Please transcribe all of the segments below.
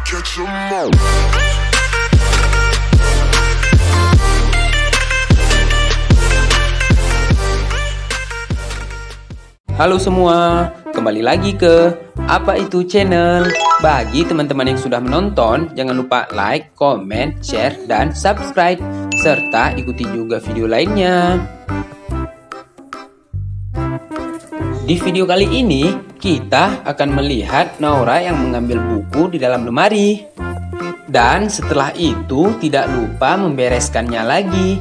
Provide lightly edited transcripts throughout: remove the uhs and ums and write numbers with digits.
catch 'em all. Halo semua, kembali lagi ke Apa Itu Channel. Bagi teman-teman yang sudah menonton, jangan lupa like, comment, share, dan subscribe. Serta ikuti juga video lainnya. Di video kali ini, kita akan melihat Naura yang mengambil buku di dalam lemari. Dan setelah itu, tidak lupa membereskannya lagi.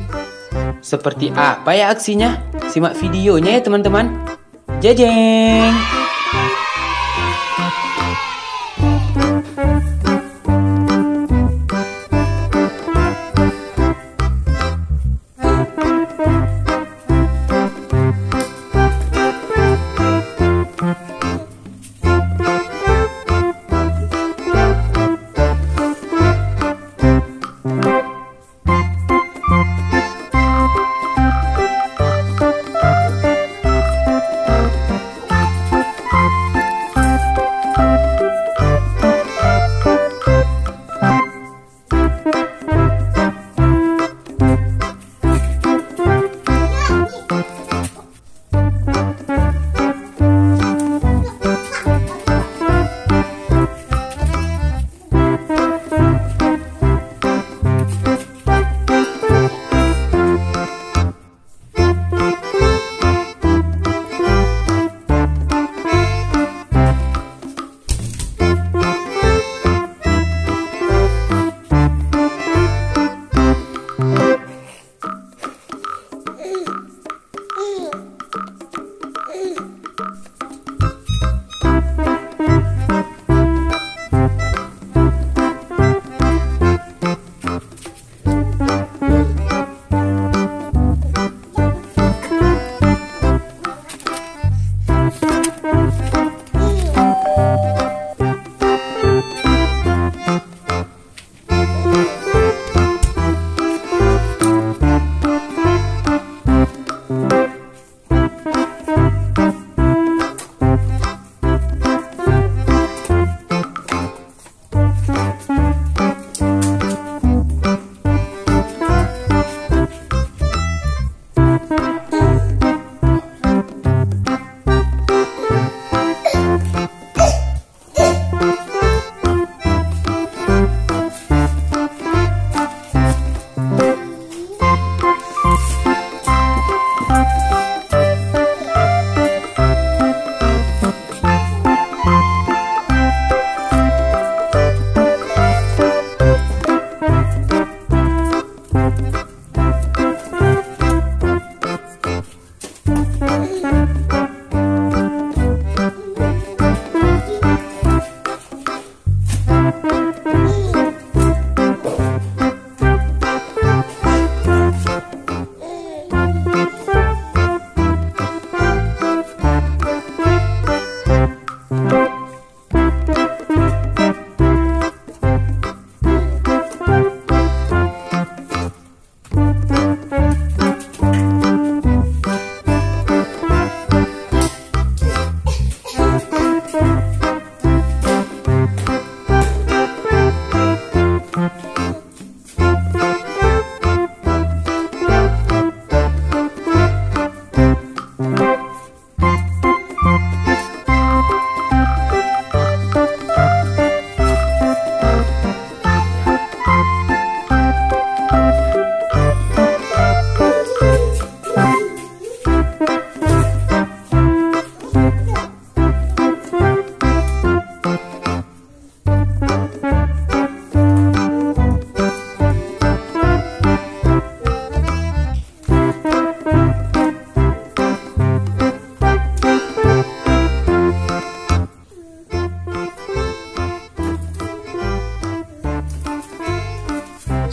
Seperti apa ya aksinya? Simak videonya ya teman-teman. Jejeng!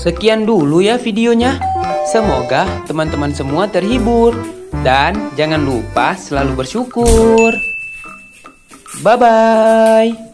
Sekian dulu ya videonya. Semoga teman-teman semua terhibur. Dan jangan lupa selalu bersyukur. Bye-bye.